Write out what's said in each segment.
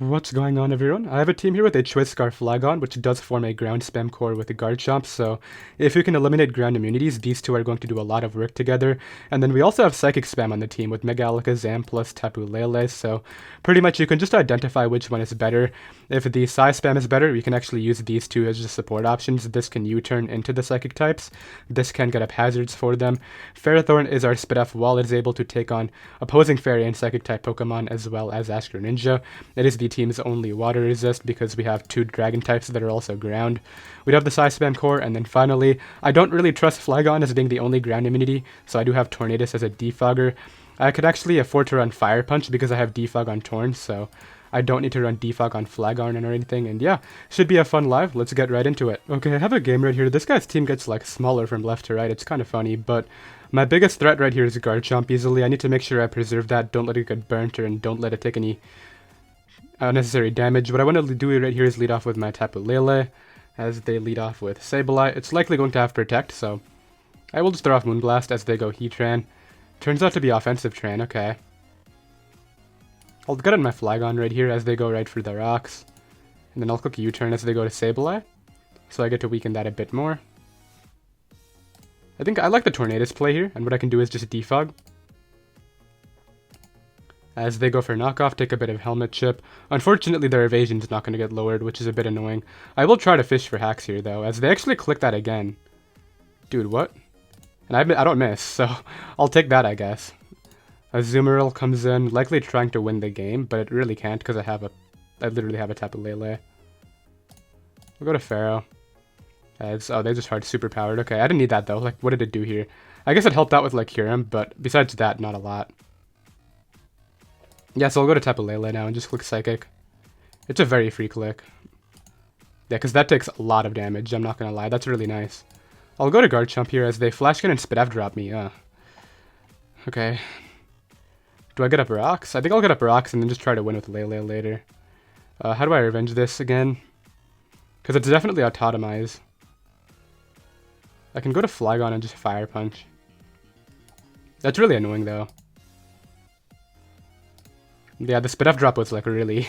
What's going on, everyone? I have a team here with a Choice Scarf Flygon, which does form a ground spam core with a guard chomp, so if you can eliminate ground immunities, these two are going to do a lot of work together. And then we also have Psychic Spam on the team with Mega Alakazam plus Tapu Lele, so pretty much you can just identify which one is better. If the Psy Spam is better, you can actually use these two as just support options. This can U-turn into the Psychic types. This can get up hazards for them. Ferrothorn is our spit off wall. It is able to take on opposing Fairy and Psychic type Pokemon as well as Ash Ninja. It is the team's only water resist because we have two dragon types that are also ground. We'd have the Psy Spam core, and then finally, I don't really trust Flygon as being the only ground immunity, so I do have Tornadus as a defogger. I could actually afford to run Fire Punch because I have defog on Torn, so I don't need to run defog on Flygon or anything, and yeah, should be a fun live. Let's get right into it. Okay, I have a game right here. This guy's team gets like smaller from left to right. It's kind of funny, but my biggest threat right here is Garchomp easily. I need to make sure I preserve that, don't let it get burnt, and don't let it take any unnecessary damage. What I want to do right here is lead off with my Tapu Lele, as they lead off with Sableye. It's likely going to have Protect, so I will just throw off Moonblast as they go Heatran. Turns out to be offensive Tran, okay. I'll get on my Flygon right here as they go right for the rocks. And then I'll click U-turn as they go to Sableye, so I get to weaken that a bit more. I think I like the Tornadus play here, and what I can do is just defog. As they go for knockoff, take a bit of helmet chip. Unfortunately, their evasion is not going to get lowered, which is a bit annoying. I will try to fish for hacks here, though, as they actually click that again. Dude, what? And I don't miss, so I'll take that, I guess. Azumarill comes in, likely trying to win the game, but it really can't because I literally have a Tapu Lele. We'll go to Pharaoh. Oh, they just hard super powered. Okay, I didn't need that though. Like, what did it do here? I guess it helped out with like Kyurem, but besides that, not a lot. Yeah, so I'll go to Tapu Lele now and just click Psychic. It's a very free click. Yeah, because that takes a lot of damage, I'm not going to lie. That's really nice. I'll go to Garchomp here as they Flash Cannon and Spit F drop me. Okay. Do I get up rocks? I think I'll get up rocks and then just try to win with Lele later. How do I revenge this again? Because it's definitely Autotomize. I can go to Flygon and just Fire Punch. That's really annoying though. Yeah, the Spit F drop was like really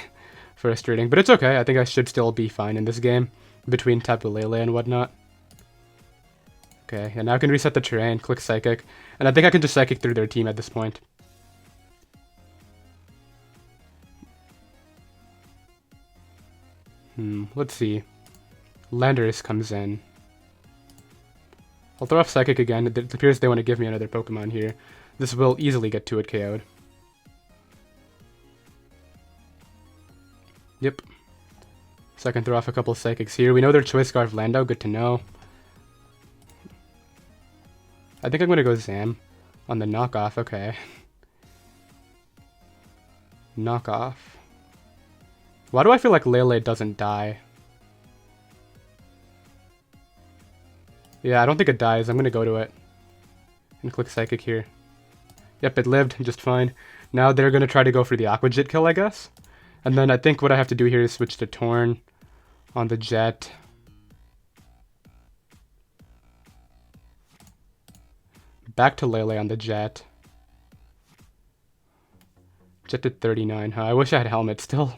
frustrating, but it's okay. I think I should still be fine in this game between Tapu Lele and whatnot. Okay, and now I can reset the terrain, click Psychic, and I think I can just Psychic through their team at this point. Let's see. Landorus comes in. I'll throw off Psychic again. It appears they want to give me another Pokemon here. This will easily get to it KO'd. Yep. So I can throw off a couple of Psychics here. We know their Choice Scarf Lando, good to know. I think I'm going to go Zam on the knockoff, okay. Knockoff. Why do I feel like Lele doesn't die? Yeah, I don't think it dies. I'm going to go to it. And click Psychic here. Yep, it lived just fine. Now they're going to try to go for the Aqua Jet kill, I guess. And then I think what I have to do here is switch to Torn on the Jet. Back to Lele on the Jet. Jet to 39, huh? I wish I had Helmet still.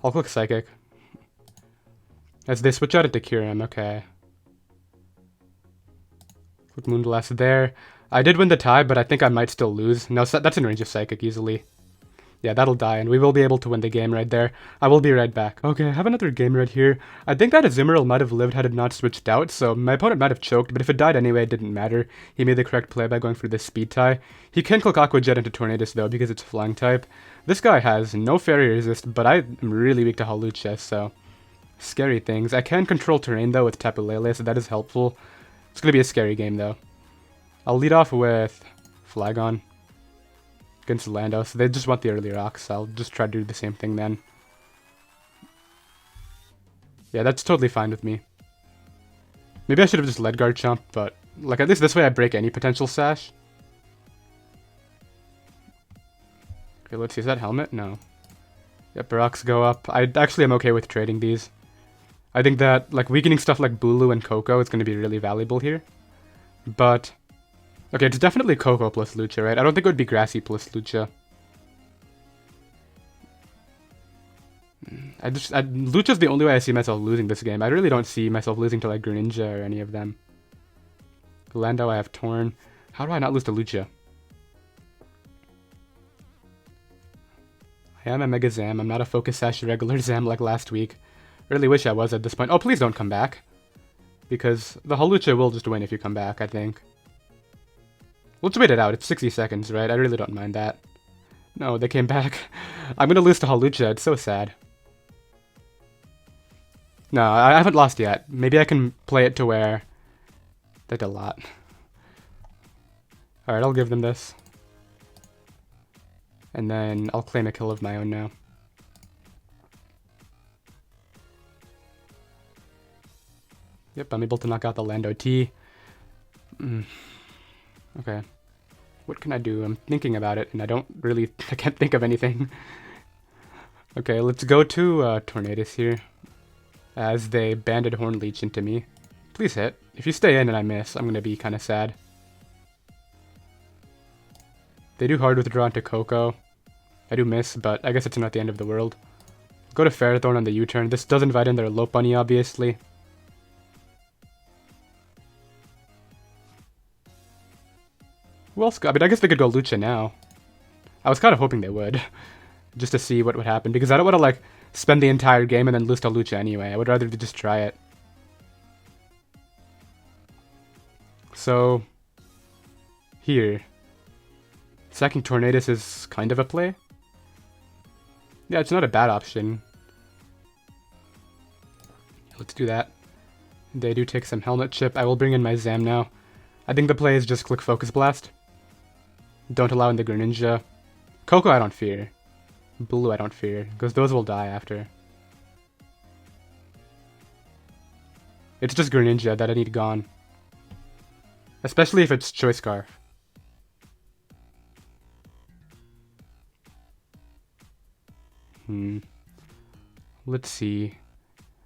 I'll click Psychic. As they switch out into Kyurem, okay. Click Moonblast there. I did win the tie, but I think I might still lose. No, that's in range of Psychic easily. Yeah, that'll die, and we will be able to win the game right there. I will be right back. Okay, I have another game right here. I think that Azumarill might have lived had it not switched out, so my opponent might have choked, but if it died anyway, it didn't matter. He made the correct play by going for this speed tie. He can click Aqua Jet into Tornadus, though, because it's flying type. This guy has no fairy resist, but I am really weak to Hawlucha, so scary things. I can control terrain, though, with Tapu Lele, so that is helpful. It's going to be a scary game, though. I'll lead off with Flygon against Lando, so they just want the early rocks. I'll just try to do the same thing then. Yeah, that's totally fine with me. Maybe I should have just led Garchomp, but like at least this way I break any potential sash. Okay, let's see, is that Helmet? No. Yep, rocks go up. I actually am okay with trading these. I think that like weakening stuff like Bulu and Coco is going to be really valuable here. But okay, it's definitely Coco plus Lucha, right? I don't think it would be Grassy plus Lucha. Lucha's the only way I see myself losing this game. I really don't see myself losing to like Greninja or any of them. Lando, I have Torn. How do I not lose to Lucha? I am a Mega Zam. I'm not a Focus Sash regular Zam like last week. Really wish I was at this point. Oh, please don't come back. Because the Holucha will just win if you come back, I think. Let's wait it out. It's 60 seconds, right? I really don't mind that. No, they came back. I'm gonna lose to Holucha. It's so sad. No, I haven't lost yet. Maybe I can play it to where... They did a lot. Alright, I'll give them this. And then I'll claim a kill of my own now. Yep, I'm able to knock out the Lando T. Okay. What can I do? I'm thinking about it, and I can't think of anything. Okay, let's go to Tornadus here. As they banded Horn Leech into me. Please hit. If you stay in and I miss, I'm gonna be kinda sad. They do hard withdraw into Coco. I do miss, but I guess it's not the end of the world. Go to Ferrothorn on the U-turn. This does invite in their Lopunny, obviously. Who else got? I mean, I guess they could go Lucha now. I was kind of hoping they would. Just to see what would happen. Because I don't want to, like, spend the entire game and then lose to Lucha anyway. I would rather just try it. So... Here. Sacking Tornadus is kind of a play. Yeah, it's not a bad option. Let's do that. They do take some Helmet Chip. I will bring in my Zam now. I think the play is just click Focus Blast. Don't allow in the Greninja. Coco I don't fear. Blue I don't fear, because those will die after. It's just Greninja that I need gone. Especially if it's Choice Scarf. Let's see.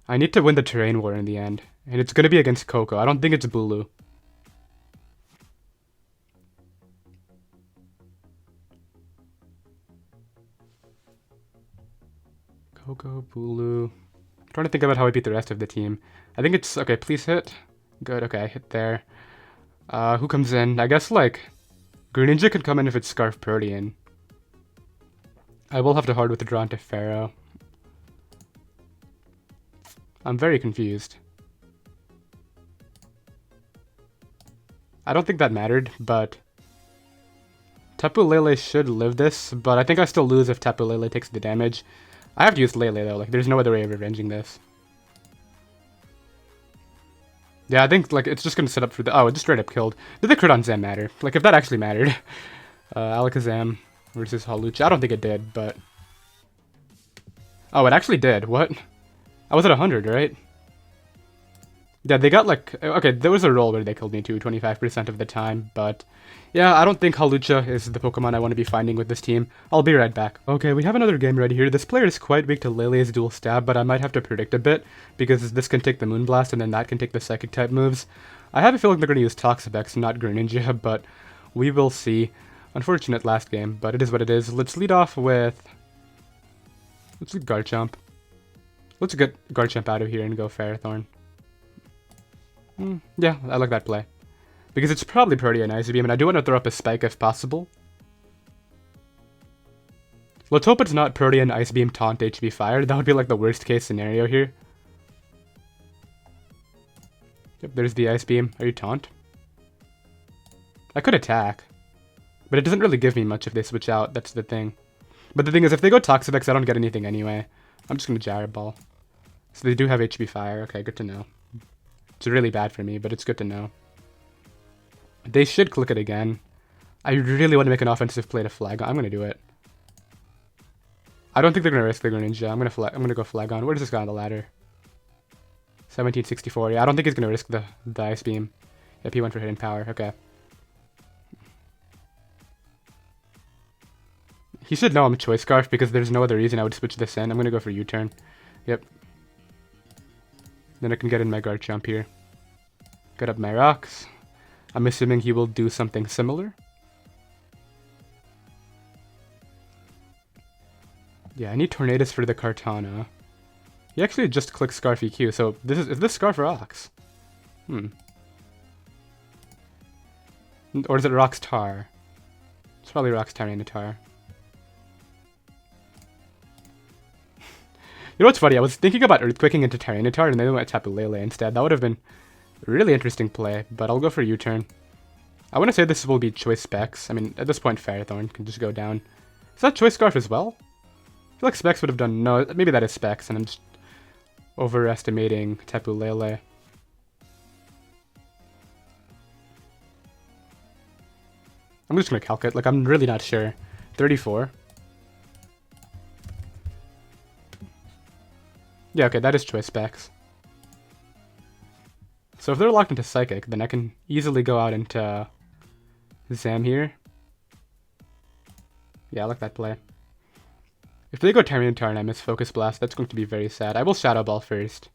I need to win the Terrain War in the end. And it's going to be against Coco. I don't think it's Bulu. Coco, Bulu. I'm trying to think about how I beat the rest of the team. I think it's... Okay, please hit. Good, okay, hit there. Who comes in? I guess, like... Greninja could come in if it's Scarf Protean. I will have to hard withdraw into Pharaoh. I'm very confused. I don't think that mattered, but... Tapu Lele should live this, but I think I still lose if Tapu Lele takes the damage. I have to use Lele though, like there's no other way of avenging this. Yeah, I think like it's just gonna set up for the... Oh, it just straight up killed. Did the crit on Zam matter? Like if that actually mattered. Alakazam versus Holucha. I don't think it did, but... Oh, it actually did. What? I was at 100, right? Yeah, they got like... Okay, there was a roll where they killed me too, 25% of the time, but... Yeah, I don't think Holucha is the Pokemon I want to be finding with this team. I'll be right back. Okay, we have another game ready here. This player is quite weak to Lele's dual stab, but I might have to predict a bit, because this can take the Moonblast and then that can take the Psychic type moves. I have a feeling they're going to use Toxapex, not Greninja, but we will see. Unfortunate last game, but it is what it is. Let's lead off with... Let's do Garchomp. Let's get Garchomp out of here and go Ferrothorn. Yeah, I like that play. Because it's probably Protean Ice Beam, and I do want to throw up a Spike if possible. Let's hope it's not Protean Ice Beam Taunt HB Fire. That would be like the worst case scenario here. Yep, there's the Ice Beam. Are you Taunt? I could attack. But it doesn't really give me much if they switch out, that's the thing. But the thing is, if they go Toxapex, I don't get anything anyway. I'm just going to Gyro Ball. So they do have HB Fire. Okay, good to know. It's really bad for me, but it's good to know. They should click it again. I really want to make an offensive play to Flygon. I'm going to do it. I don't think they're going to risk the Greninja. I'm going to go Flygon. Where does this guy on the ladder? 1764. Yeah, I don't think he's going to risk the Ice Beam. Yep, he went for Hidden Power. Okay. He should know I'm Choice Scarf because there's no other reason I would switch this in. I'm going to go for U-turn. Yep. Then I can get in my Garchomp here. Get up my rocks. I'm assuming he will do something similar. Yeah, I need Tornadus for the Kartana. He actually just clicked Scarf EQ, so is this Scarf Rocks? Or is it Rock's Tar? It's probably Rock's Tyranitar. You know what's funny? I was thinking about Earthquaking into Tyranitar and then I went Tapu Lele instead. That would have been a really interesting play, but I'll go for U-turn. I want to say this will be Choice Specs. I mean, at this point, Firethorn can just go down. Is that Choice Scarf as well? I feel like Specs would have done... No, maybe that is Specs, and I'm just overestimating Tapu Lele. I'm just going to calc it. Like, I'm really not sure. 34. Yeah, okay, that is Choice Specs. So if they're locked into Psychic, then I can easily go out into Zam here. Yeah, I like that play. If they go Tyranitar and I miss Focus Blast, that's going to be very sad. I will Shadow Ball first.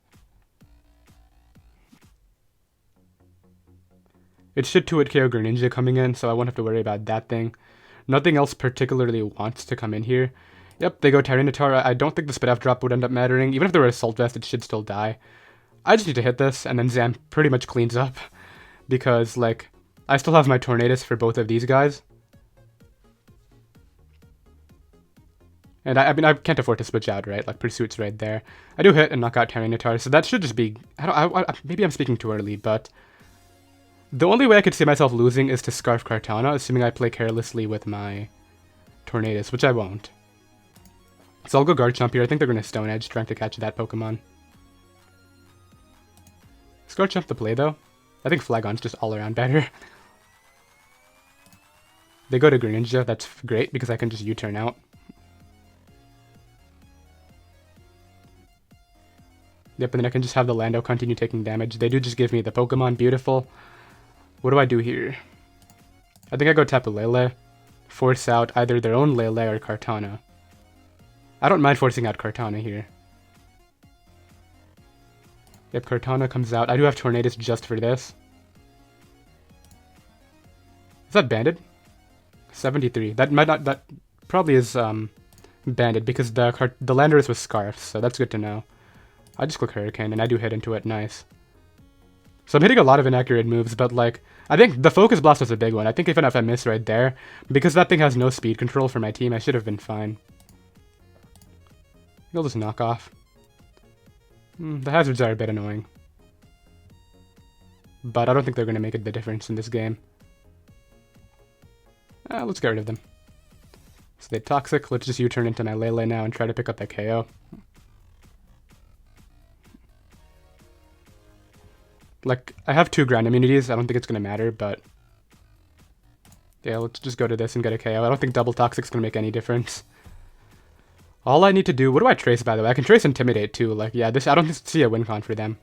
It should 2-hit KO Greninja coming in, so I won't have to worry about that thing. Nothing else particularly wants to come in here. Yep, they go Tyranitar. I don't think the Spit Off drop would end up mattering. Even if there were Assault Vest, it should still die. I just need to hit this, and then Zam pretty much cleans up. Because, like, I still have my Tornadus for both of these guys. And I mean, I can't afford to switch out, right? Like, Pursuit's right there. I do hit and knock out Tyranitar, so that should just be... maybe I'm speaking too early, but... The only way I could see myself losing is to Scarf Kartana, assuming I play carelessly with my Tornadus, which I won't. So I'll go Garchomp here. I think they're going to Stone Edge, trying to catch that Pokemon. Is Garchomp the play, though? I think Flygon's just all around better. They go to Greninja. That's great, because I can just U-turn out. Yep, and then I can just have the Lando continue taking damage. They do just give me the Pokemon. Beautiful. What do I do here? I think I go Tapu Lele. Force out either their own Lele or Kartana. I don't mind forcing out Kartana here. Yep, Kartana comes out. I do have Tornadus just for this. Is that banded? 73. That might not... That probably is banded because the Landorus was Scarf, so that's good to know. I just click Hurricane and I do hit into it. Nice. So I'm hitting a lot of inaccurate moves, but like, I think the Focus Blast was a big one. I think even if I miss right there, because that thing has no speed control for my team, I should have been fine. You'll just knock off. The hazards are a bit annoying. But I don't think they're going to make the difference in this game. Let's get rid of them. So they Toxic. Let's just U-turn into my Lele now and try to pick up that KO. Like, I have 2 ground immunities. I don't think it's going to matter, but... Yeah, let's just go to this and get a KO. I don't think double Toxic's going to make any difference. All I need to do... What do I trace, by the way? I can trace Intimidate, too. Like, yeah, this I don't see a win con for them.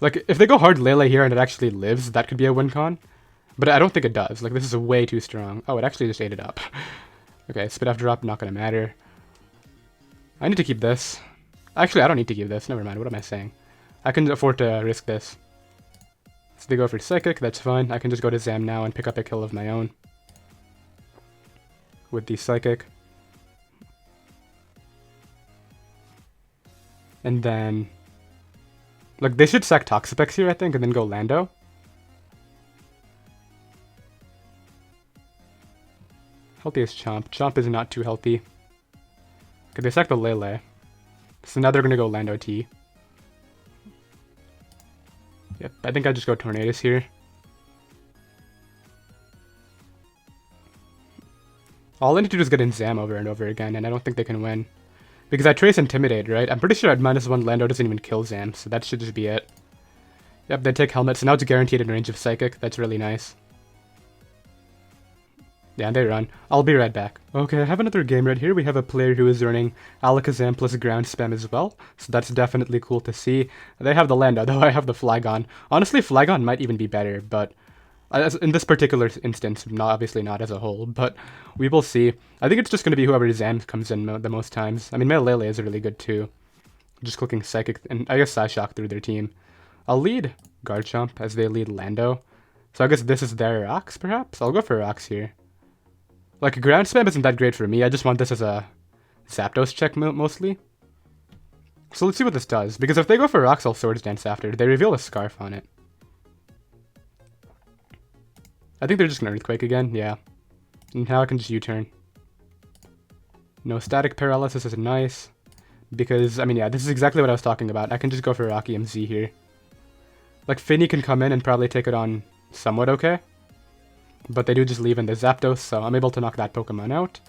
Like, if they go hard Lele here and it actually lives, that could be a win con. But I don't think it does. Like, this is way too strong. Oh, it actually just ate it up. Okay, Spit Off drop, not going to matter. I need to keep this. Actually, I don't need to keep this. Never mind. What am I saying? I can afford to risk this. So they go for Psychic, that's fine. I can just go to Zam now and pick up a kill of my own. With the Psychic. And then... Look, they should sack Toxapex here, I think, and then go Lando. Healthy is Chomp. Chomp is not too healthy. Okay, they sack the Lele. So now they're going to go Lando T. Yep, I think I just go Tornadus here. All I need to do is get in Zam over and over again, and I don't think they can win. Because I trace Intimidate, right? I'm pretty sure at -1 Lando doesn't even kill Zam, so that should just be it. Yep, they take Helmet, so now it's guaranteed in range of Psychic. That's really nice. Yeah, they run. I'll be right back. Okay, I have another game right here. We have a player who is running Alakazam plus ground spam as well, so that's definitely cool to see. They have the Lando, though I have the Flygon. Honestly, Flygon might even be better, but in this particular instance, obviously not as a whole, but we will see. I think it's just going to be whoever Zam comes in the most times. I mean, my Lele is really good too. Just clicking Psychic, and I guess Psyshock through their team. I'll lead Garchomp as they lead Lando. So I guess this is their Rocks, perhaps? I'll go for Rocks here. Like, ground spam isn't that great for me. I just want this as a Zapdos check mostly. So let's see what this does, because if they go for Rocks, I'll Swords Dance after. They reveal a Scarf on it. I think they're just gonna Earthquake again, yeah. And now I can just U-turn. No static paralysis is nice. Because, I mean, yeah, this is exactly what I was talking about. I can just go for Rocky MZ here. Like, Finny can come in and probably take it on somewhat okay. But they do just leave in the Zapdos, so I'm able to knock that Pokemon out.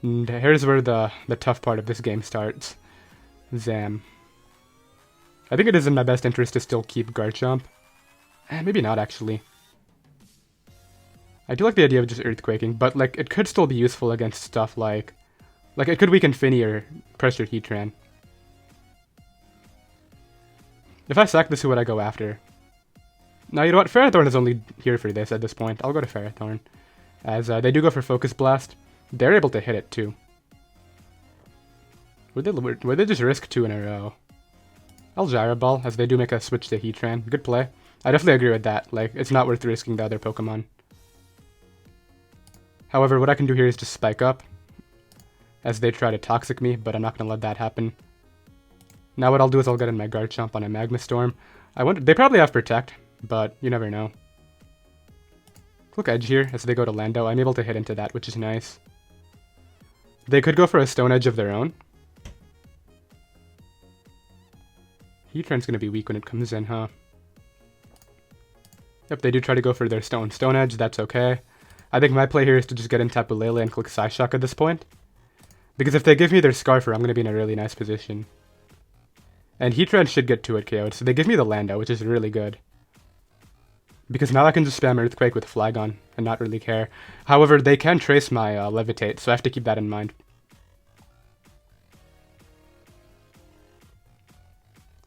And here's where the tough part of this game starts. Zam. I think it is in my best interest to still keep Garchomp. Maybe not, actually. I do like the idea of just Earthquaking, but, like, it could still be useful against stuff like... Like, it could weaken Finny or pressure Heatran. If I sack this, who would I go after? Now, you know what? Ferrothorn is only here for this at this point. I'll go to Ferrothorn. As they do go for Focus Blast. They're able to hit it, too. Would they just risk 2 in a row? I'll Gyro Ball, as they do make a switch to Heatran. Good play. I definitely agree with that. Like, it's not worth risking the other Pokemon. However, what I can do here is just Spike Up. As they try to Toxic me, but I'm not going to let that happen. Now what I'll do is I'll get in my Garchomp on a Magma Storm. They probably have Protect, but you never know. Look Edge here, as they go to Lando. I'm able to hit into that, which is nice. They could go for a Stone Edge of their own. Heatran's going to be weak when it comes in, huh? Yep, they do try to go for their Stone Edge, that's okay. I think my play here is to just get in Tapu Lele and click Psyshock at this point. Because if they give me their Scarfer, I'm going to be in a really nice position. And Heatran should get to it KO'd, so they give me the Lando, which is really good. Because now I can just spam Earthquake with Flygon and not really care. However, they can trace my Levitate, so I have to keep that in mind.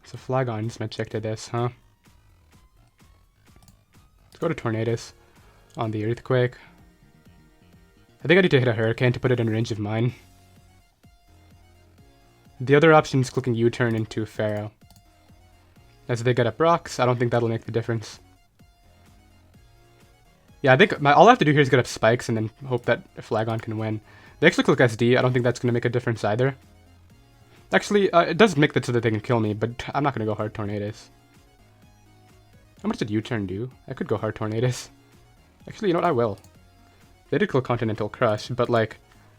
So Flygon's my check to this, huh? Let's go to Tornadus on the Earthquake. I think I need to hit a Hurricane to put it in range of mine. The other option is clicking U-turn into Pharaoh. As they get up rocks, I don't think that'll make the difference. Yeah, I think all I have to do here is get up spikes and then hope that Flygon can win. They actually click SD, I don't think that's going to make a difference either. Actually, it does make it so that they can kill me, but I'm not going to go hard Tornadus. How much did U-turn do? I could go hard Tornadus. Actually, you know what, I will. They did click Continental Crush, but like...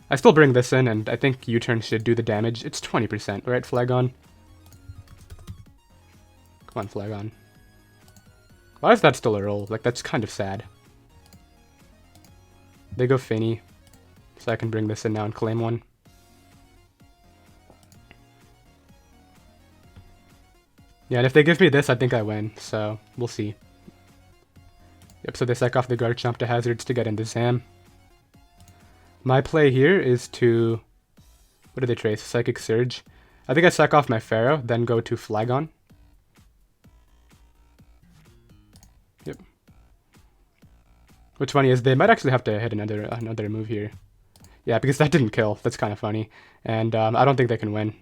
I still bring this in, and I think U-turn should do the damage. It's 20%, right, Flygon? Come on, Flygon. Why is that still a roll? Like, that's kind of sad. They go Finny, so I can bring this in now and claim one. Yeah, and if they give me this, I think I win, so we'll see. Yep, so they sack off the Garchomp to Hazards to get into Zam. My play here is to... What do they trace? Psychic Surge. I think I sack off my Pharaoh, then go to Flygon. Yep. What's funny is they might actually have to hit another move here. Yeah, because that didn't kill. That's kind of funny. And I don't think they can win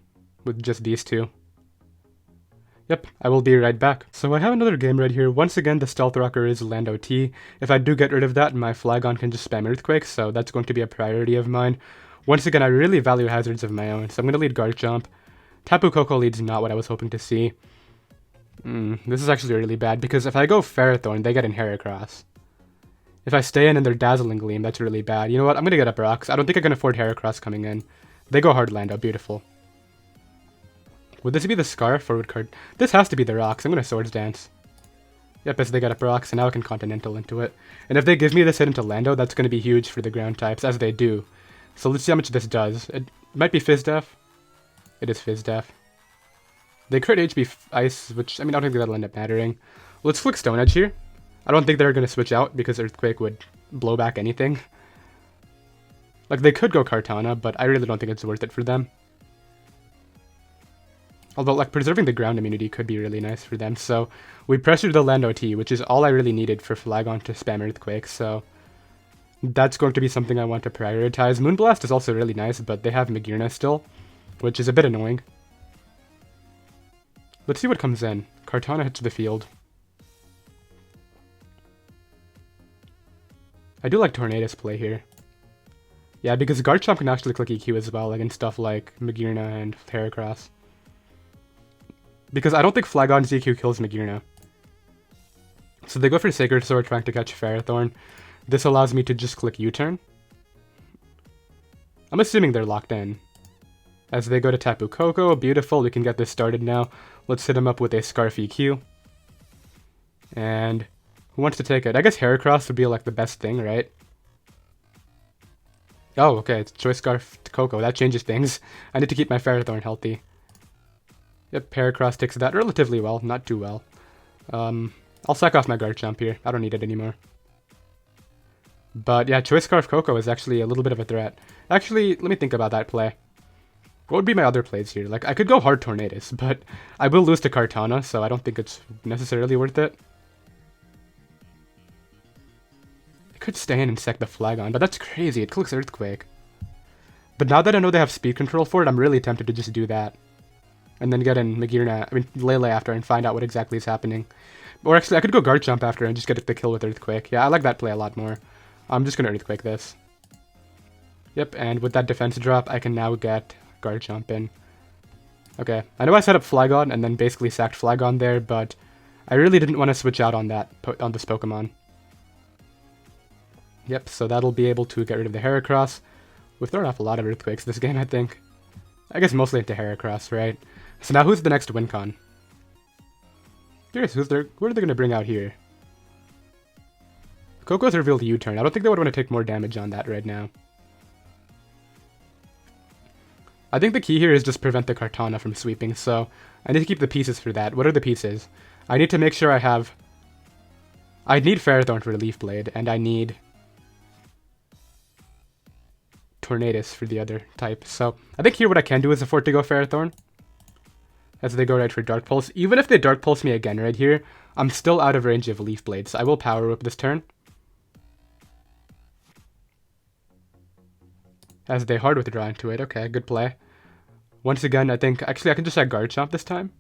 with just these two. Yep, I will be right back. So I have another game right here. Once again, the Stealth Rocker is Lando T. If I do get rid of that, my Flygon can just spam Earthquake, so that's going to be a priority of mine. Once again, I really value hazards of my own, so I'm going to lead Garchomp. Tapu Koko lead's not what I was hoping to see. This is actually really bad, because if I go Ferrothorn, they get in Heracross. If I stay in and they're Dazzling Gleam, that's really bad. You know what, I'm going to get up rocks. I don't think I can afford Heracross coming in. They go hard Lando, beautiful. Would this be the Scarf or would card? This has to be the rocks. I'm going to Swords Dance. Yep, as they get up rocks, and now I can Continental into it. And if they give me this hit into Lando, that's going to be huge for the ground types, as they do. So let's see how much this does. It might be Fizz Def. It is Fizz Def. They crit HP Ice, which, I mean, I don't think that'll end up mattering. Let's flick Stone Edge here. I don't think they're going to switch out, because Earthquake would blow back anything. Like, they could go Kartana, but I really don't think it's worth it for them. Although, like, preserving the ground immunity could be really nice for them. So, we pressured the Lando T, which is all I really needed for Flygon to spam Earthquake. So, that's going to be something I want to prioritize. Moonblast is also really nice, but they have Magearna still, which is a bit annoying. Let's see what comes in. Kartana hits the field. I do like Tornadus play here. Yeah, because Garchomp can actually click EQ as well against stuff like Magearna and Heracross. Because I don't think Flygon's EQ kills Magearna. So they go for Sacred Sword trying to catch Ferrothorn. This allows me to just click U-turn. I'm assuming they're locked in. As they go to Tapu Koko, beautiful, we can get this started now. Let's hit him up with a Scarf EQ. And who wants to take it? I guess Heracross would be like the best thing, right? Oh, okay, it's Choice Scarf to Koko. That changes things. I need to keep my Ferrothorn healthy. Yep, Heracross takes that relatively well, not too well. I'll sack off my Garchomp here. I don't need it anymore. But yeah, Choice Scarf Koko is actually a little bit of a threat. Actually, let me think about that play. What would be my other plays here? Like, I could go hard Tornadus, but I will lose to Kartana, so I don't think it's necessarily worth it. I could stay in and sec the Flygon, but that's crazy. It clicks Earthquake. But now that I know they have speed control for it, I'm really tempted to just do that. And then get in Lele after and find out what exactly is happening. Or actually, I could go Garchomp after and just get the kill with Earthquake. Yeah, I like that play a lot more. I'm just gonna Earthquake this. Yep, and with that defense drop, I can now get Garchomp in. Okay, I know I set up Flygon and then basically sacked Flygon there, but I really didn't want to switch out on this Pokemon. Yep, so that'll be able to get rid of the Heracross. We've thrown off a lot of Earthquakes this game, I think. I guess mostly into Heracross, right? So now who's the next Wincon? Curious, what are they going to bring out here? Koko's revealed U-turn. I don't think they would want to take more damage on that right now. I think the key here is just prevent the Kartana from sweeping, so I need to keep the pieces for that. What are the pieces? I need to make sure I need Ferrothorn for Leaf Blade, and I need Tornadus for the other type. So I think here what I can do is afford to go Ferrothorn. As they go right for Dark Pulse. Even if they Dark Pulse me again right here, I'm still out of range of Leaf Blade, so I will Power Whip this turn. As they hard withdraw into it. Okay, good play. Once again, I think... Actually, I can just add Garchomp this time.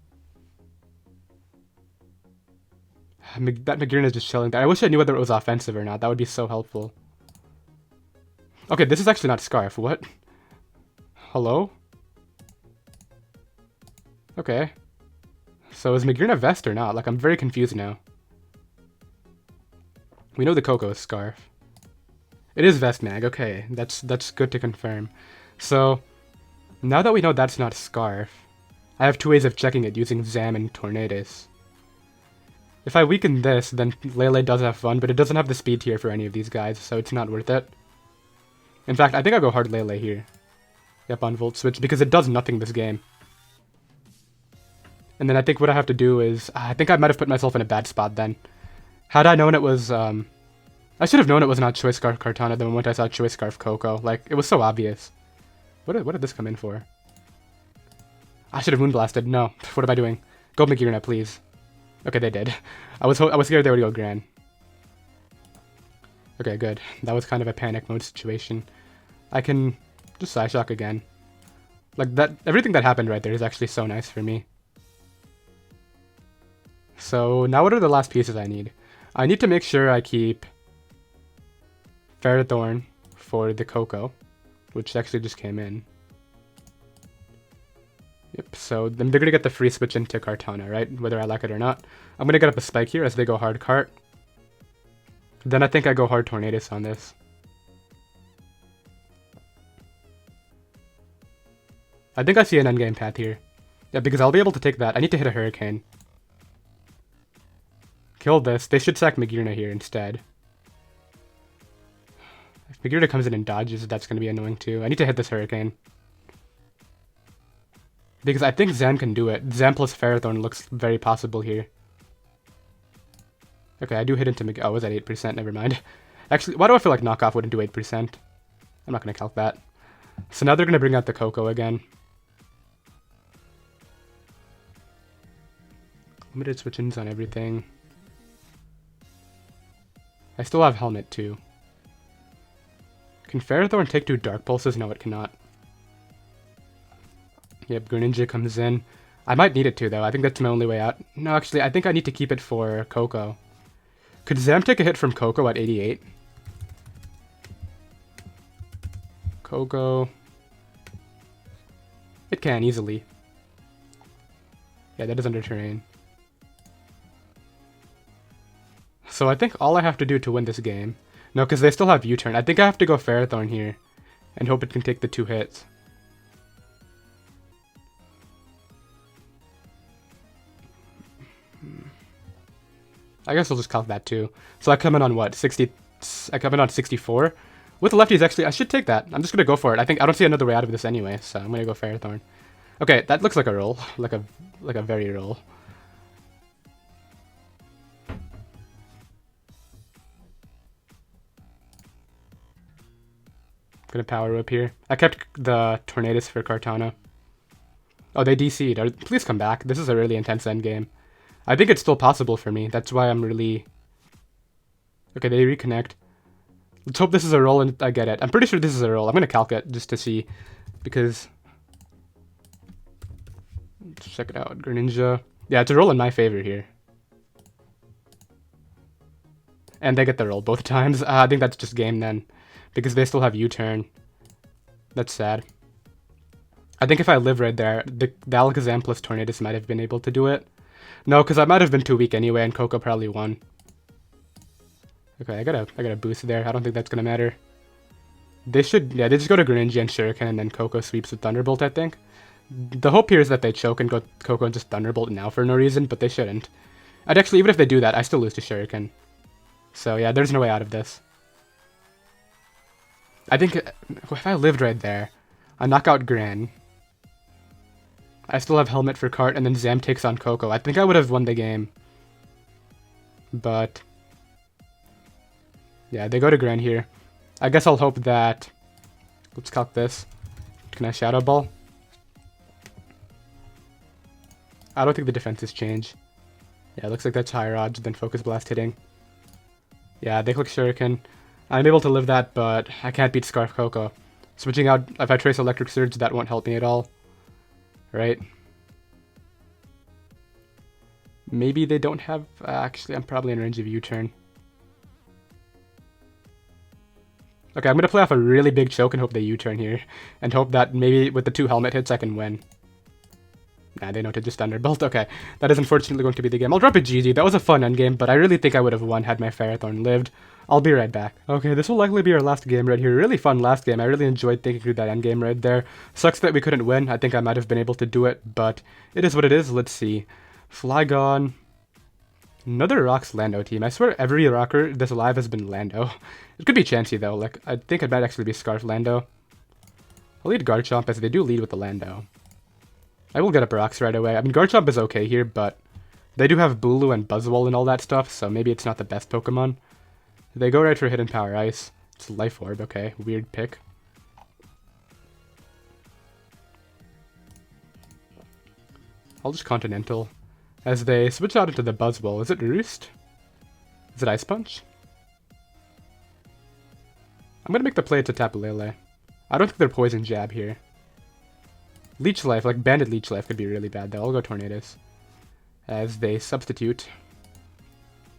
That Magearna is just chilling there. I wish I knew whether it was offensive or not. That would be so helpful. Okay, this is actually not Scarf. What? Hello? Okay. So is Magearna Vest or not? Like, I'm very confused now. We know the Koko is Scarf. It is Vest Mag. Okay, that's good to confirm. So, now that we know that's not Scarf, I have two ways of checking it using Zam and Tornadus. If I weaken this, then Lele does have fun, but it doesn't have the speed tier for any of these guys, so it's not worth it. In fact, I think I'll go hard Lele here. Yep, on Volt Switch, because it does nothing this game. And then I think what I have to do is... I think I might have put myself in a bad spot then. Had I known it was... I should have known it was not Choice Scarf Kartana the moment I saw Choice Scarf Koko. Like, it was so obvious. What did this come in for? I should have Moonblasted. No. What am I doing? Go Magearna, please. Okay, they did. I was scared they would go Gran. Okay, good. That was kind of a panic mode situation. I can just Psyshock again. Like, everything that happened right there is actually so nice for me. So, now what are the last pieces I need? I need to make sure I keep Ferrothorn for the Koko, which actually just came in. Yep, so then they're going to get the free switch into Kartana, right? Whether I like it or not. I'm going to get up a Spike here as they go hard Cart. Then I think I go hard Tornadus on this. I think I see an endgame path here. Yeah, because I'll be able to take that. I need to hit a Hurricane. Kill this. They should sack Magearna here instead. If Magearna comes in and dodges, that's going to be annoying too. I need to hit this Hurricane. Because I think Zam can do it. Zam plus Ferrothorn looks very possible here. Okay, I do hit into Magearna. Oh, was that 8%? Never mind. Actually, why do I feel like Knockoff wouldn't do 8%? I'm not going to calc that. So now they're going to bring out the Koko again. Limited switch-ins on everything. I still have Helmet too. Can Ferrothorn take 2 Dark Pulses? No, it cannot. Yep, Greninja comes in. I might need it to, though. I think that's my only way out. No, actually, I think I need to keep it for Koko. Could Zam take a hit from Koko at 88? Koko. It can, easily. Yeah, that is under terrain. So I think all I have to do to win this game... No, because they still have U-turn. I think I have to go Ferrothorn here and hope it can take the 2 hits. I guess I'll just calc that too. So I come in on what? 60... I come in on 64? With the lefties, actually, I should take that. I'm just going to go for it. I don't see another way out of this anyway, so I'm going to go Ferrothorn. Okay, that looks like a roll. Like a very roll. Gonna power whip here. I kept the Tornadus for Kartana. Oh, they DC'd. Please come back. This is a really intense endgame. I think it's still possible for me. That's why I'm really... Okay, they reconnect. Let's hope this is a roll and I get it. I'm pretty sure this is a roll. I'm gonna calc it just to see. Because... Let's check it out. Greninja. Yeah, it's a roll in my favor here. And they get the roll both times. I think that's just game then. Because they still have U-turn. That's sad. I think if I live right there, the Alakazam plus Tornadus might have been able to do it. No, because I might have been too weak anyway, and Coco probably won. Okay, I gotta boost there. I don't think that's gonna matter. They should, yeah, they just go to Greninja and Shuriken, and then Coco sweeps with Thunderbolt, I think. The hope here is that they choke and go Coco and just Thunderbolt now for no reason, but they shouldn't. I'd actually, even if they do that, I still lose to Shuriken. So yeah, there's no way out of this. I think if I lived right there, I knock out Gran. I still have Helmet for Cart, and then Zam takes on Coco. I think I would have won the game. But... yeah, they go to Gran here. I guess I'll hope that... Let's calc this. Can I Shadow Ball? I don't think the defenses change. Yeah, it looks like that's higher odds than Focus Blast hitting. Yeah, they click Shuriken. I'm able to live that, but I can't beat Scarf Coco. Switching out, if I trace Electric Surge, that won't help me at all. Right? Maybe they don't have... actually, I'm probably in range of U-turn. Okay, I'm going to play off a really big choke and hope they U-turn here. And hope that maybe with the 2 helmet hits I can win. Nah, they know to just Thunderbolt. Okay, that is unfortunately going to be the game. I'll drop a GG. That was a fun endgame, but I really think I would have won had my Ferrothorn lived. I'll be right back. Okay, this will likely be our last game right here. Really fun last game. I really enjoyed thinking through that endgame right there. Sucks that we couldn't win. I think I might have been able to do it, but it is what it is. Let's see. Flygon. Another Rocks Lando team. I swear every rocker this alive has been Lando. It could be Chansey though. Like, I think it might actually be Scarf Lando. I'll lead Garchomp as they do lead with the Lando. I will get up Rocks right away. I mean, Garchomp is okay here, but they do have Bulu and Buzzwole and all that stuff, so maybe it's not the best Pokemon. They go right for Hidden Power Ice. It's Life Orb, okay. Weird pick. I'll just Continental. As they switch out into the Buzzwole. Is it Roost? Is it Ice Punch? I'm gonna make the play to Tapu Lele. I don't think they're Poison Jab here. Leech Life, like Banded Leech Life could be really bad though. I'll go Tornadus. As they substitute.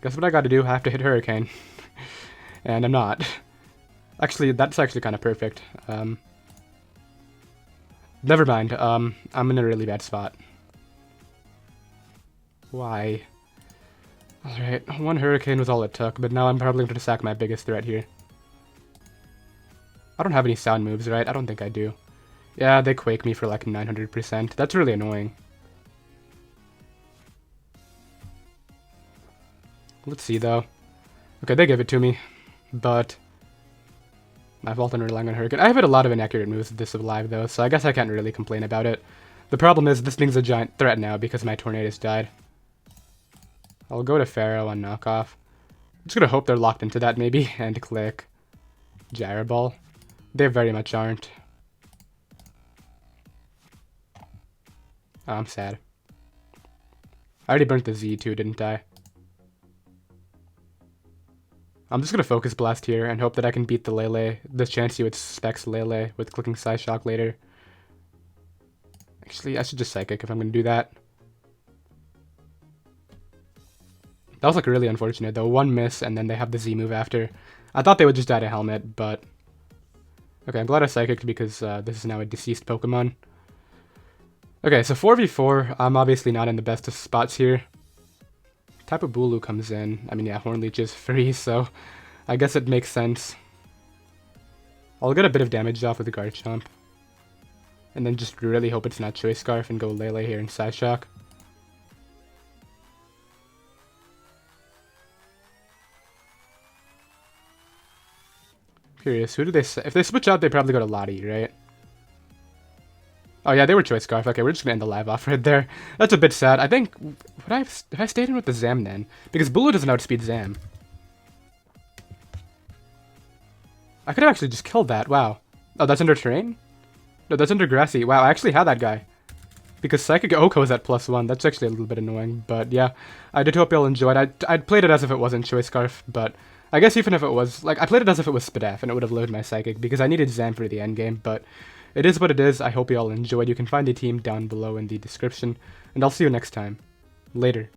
Guess what I gotta do? I have to hit Hurricane. And I'm not. Actually, that's actually kind of perfect. Never mind. I'm in a really bad spot. Why? Alright, 1 Hurricane was all it took, but now I'm probably going to sack my biggest threat here. I don't have any sound moves, right? I don't think I do. Yeah, they Quake me for like 900%. That's really annoying. Let's see, though. Okay, they give it to me. But my fault in relying on Hurricane. I have had a lot of inaccurate moves this alive, though, so I guess I can't really complain about it. The problem is this thing's a giant threat now because my Tornadus died. I'll go to Pharaoh on knockoff. I'm just gonna hope they're locked into that, maybe, and click Gyro Ball. They very much aren't. Oh, I'm sad. I already burnt the Z too, didn't I? I'm just gonna Focus Blast here and hope that I can beat the Lele. This Chansey with Specs Lele with clicking Psyshock later. Actually, I should just Psychic if I'm gonna do that. That was like really unfortunate though. 1 miss and then they have the Z move after. I thought they would just die to Helmet, but... Okay, I'm glad I Psychicked because this is now a deceased Pokemon. Okay, so 4v4, I'm obviously not in the best of spots here. Tapu Bulu comes in. I mean, yeah, Hornleech is free, so I guess it makes sense. I'll get a bit of damage off with the Garchomp. And then just really hope it's not Choice Scarf and go Lele here in Psyshock. Curious, who do they... If they switch out, they probably go to Lottie, right? Oh yeah, they were Choice Scarf. Okay, we're just gonna end the live off right there. That's a bit sad. I think... Have I stayed in with the Zam then? Because Bulu doesn't outspeed Zam. I could have actually just killed that. Wow. Oh, that's under terrain? No, that's under grassy. Wow, I actually had that guy. Because Psychic Oko is at +1. That's actually a little bit annoying. But yeah, I did hope y'all enjoyed. I'd played it as if it wasn't Choice Scarf, but I guess even if it was... Like, I played it as if it was Spadef, and it would have loaded my Psychic, because I needed Zam for the endgame, but it is what it is. I hope y'all enjoyed. You can find the team down below in the description, and I'll see you next time. Later.